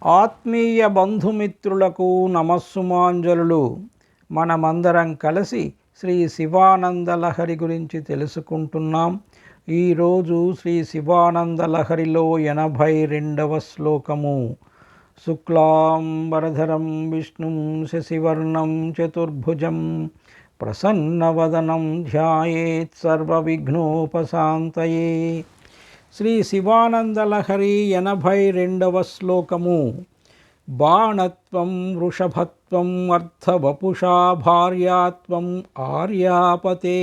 ఆత్మీయ బంధుమిత్రులకు నమస్సుమాంజలులు. మనమందరం కలిసి శ్రీ శివానందలహరి గురించి తెలుసుకుంటున్నాం. ఈరోజు శ్రీ శివానందలహరిలో 82వ శ్లోకము. శుక్లాంబరధరం విష్ణుం శశివర్ణం చతుర్భుజం ప్రసన్నవదనం ధ్యాయేత్ సర్వవిఘ్నోపశాంతయే. శ్రీ శివానందలహరి 82వ శ్లోకము. బాణత్వం వృషభత్వం అర్థవపుషా భార్యాత్వం ఆర్యాపతే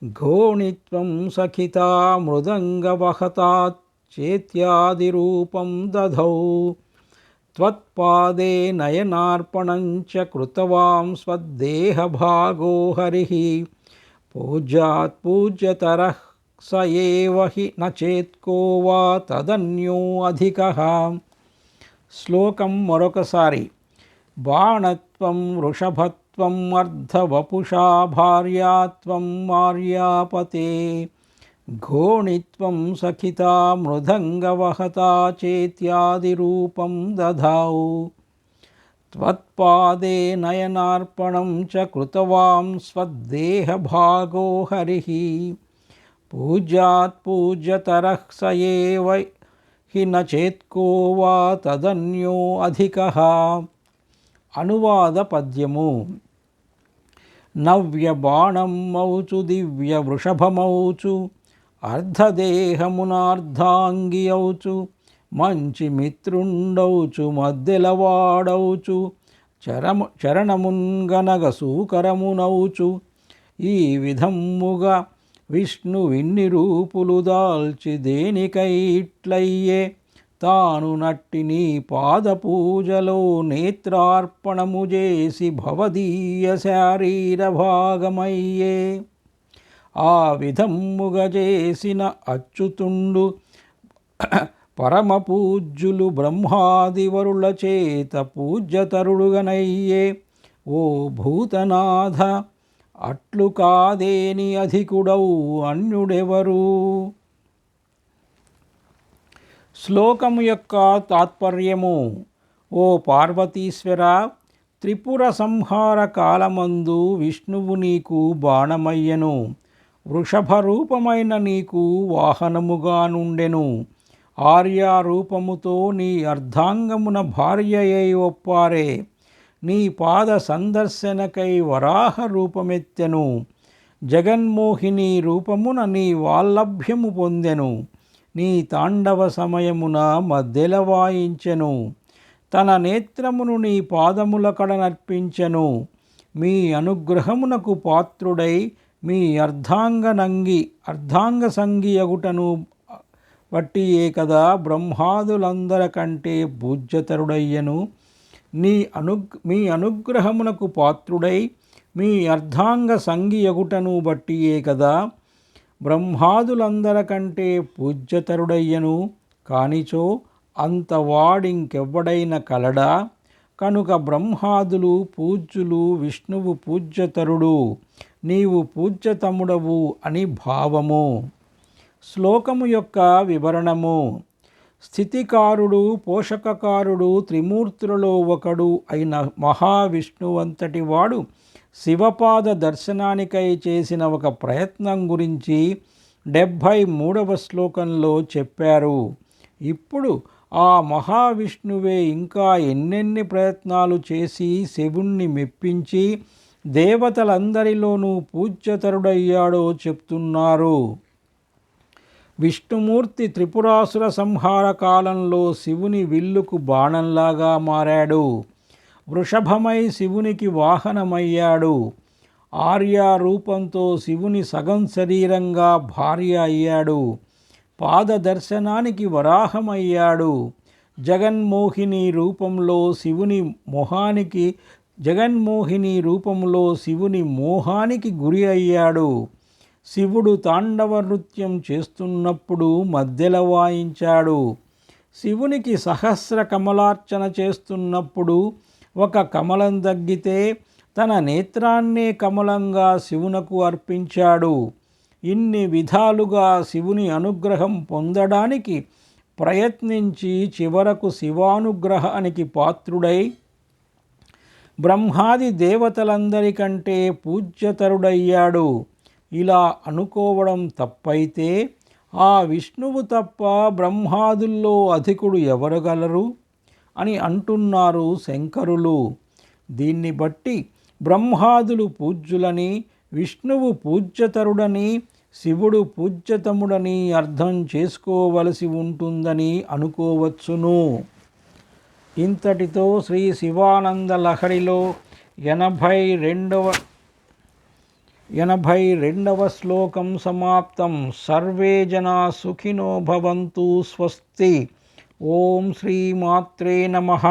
ఘోణిత్వం సఖితా మృదంగవహతాత్ చేత్యాదిరూపం దధౌ త్వత్పాదే నయనార్పణం చ కృతవాం స్వదేహభాగో హరిః పూజ్యాత్ పూజ్యతరః స ఏవ హి న చేత్కో వా తదన్యో అధికః. శ్లోకం మరొకసారి. బాణత్వం వృషభత్వం అర్ధవపుషా భార్యాత్వం ఆర్యాపతే ఘోణిత్వం సఖితా మృదంగవహతా చేత్యాదిరూపం దధౌ త్వత్పాదే నయనార్పణం చ కృతవాం స్వదేహభాగో హరిః పూజ్యాత్ పూజ్యతరః స ఏవ హి న చేత్కో వా తదన్యో అధికః. అనువాద పద్యము. నవ్య బాణం మౌచు దివ్య వృషభమౌచు అర్ధదేహమునార్ధాంగియౌచు మంచి మిత్రుండౌచు మద్దెలవాడౌచు చరణమున్గనగ సూకరమునౌచు ఈ విధముగా విష్ణు ఇన్ని రూపులు దాల్చి దేనికై ఇట్లయ్యే తాను నట్టి నీ పాదపూజలో నేత్రార్పణము చేసి భవదీయ శారీర భాగమయ్యే. ఆ విధముగ చేసిన అచ్యుతుండు పరమ పూజ్యులు బ్రహ్మాదివరుల చేత పూజ్యతరుడుగనయ్యే. ఓ భూతనాథ అట్లు కాదేని అధికుడవు అన్యుడెవరు. శ్లోకము యొక్క తాత్పర్యము. ఓ పార్వతీశ్వర, త్రిపుర సంహార కాలమందు విష్ణువు నీకు బాణమయ్యను, వృషభ రూపమైన నీకు వాహనముగా నుండెను. ఆర్యారూపముతో నీ అర్ధాంగమున భార్యయై ఒప్పారే. నీ పాద సందర్శనకై వరాహ రూపమెత్తెను. జగన్మోహిని రూపమున నీ వాల్లభ్యము పొందెను. నీ తాండవ సమయమున మద్దెల వాయించెను. తన నేత్రమును నీ పాదముల కడనర్పించెను. మీ అనుగ్రహమునకు పాత్రుడై మీ అర్ధాంగ సంగియగుటను బట్టియే కదా బ్రహ్మాదులందరకంటే పూజ్యతరుడయ్యను. మీ అనుగ్రహమునకు పాత్రుడై మీ అర్ధాంగ సంగియగుటను బట్టియే కదా బ్రహ్మాదులందరకంటే పూజ్యతరుడయ్యను. కానిచో అంతవాడింకెవ్వడైన కలడా? కనుక బ్రహ్మాదులు పూజ్యులు, విష్ణువు పూజ్యతరుడు, నీవు పూజ్యతముడవు అని భావము. శ్లోకము యొక్క వివరణము. స్థితికారుడు, పోషకకారుడు, త్రిమూర్తులలో ఒకడు అయిన మహావిష్ణువంతటి వాడు శివపాద దర్శనానికై చేసిన ఒక ప్రయత్నం గురించి 73వ శ్లోకంలో చెప్పారు. ఇప్పుడు ఆ మహావిష్ణువే ఇంకా ఎన్నెన్ని ప్రయత్నాలు చేసి శివుణ్ణి మెప్పించి దేవతలందరిలోనూ పూజ్యతరుడయ్యాడో చెప్తున్నారు. విష్ణుమూర్తి త్రిపురాసుర సంహార కాలంలో శివుని విల్లుకు బాణంలాగా మారాడు. వృషభమై శివునికి వాహనమయ్యాడు. ఆర్య రూపంతో శివుని సగం శరీరంగా భార్య అయ్యాడు. పాదదర్శనానికి వరాహమయ్యాడు. జగన్మోహిని రూపంలో శివుని మోహానికి గురి అయ్యాడు. శివుడు తాండవ నృత్యం చేస్తున్నప్పుడు మద్దెల వాయించాడు. శివునికి సహస్ర కమలార్చన చేస్తున్నప్పుడు ఒక కమలం దగ్గితే తన నేత్రాన్నే కమలంగా శివునకు అర్పించాడు. ఇన్ని విధాలుగా శివుని అనుగ్రహం పొందడానికి ప్రయత్నించి చివరకు శివానుగ్రహానికి పాత్రుడై బ్రహ్మాది దేవతలందరికంటే పూజ్యతరుడయ్యాడు. ఇలా అనుకోవడం తప్పైతే ఆ విష్ణువు తప్ప బ్రహ్మాదుల్లో అధికుడు ఎవరగలరు అని అంటున్నారు శంకరులు. దీన్ని బట్టి బ్రహ్మాదులు పూజ్యులని, విష్ణువు పూజ్యతరుడని, శివుడు పూజ్యతముడని అర్థం చేసుకోవలసి ఉంటుందని అనుకోవచ్చును. ఇంతటితో శ్రీ శివానంద లహరిలో 82వ శ్లోకం సమాప్తం. సర్వే జనా సుఖినో భవంతు. స్వస్తి. ఓం శ్రీ మాత్రే నమః.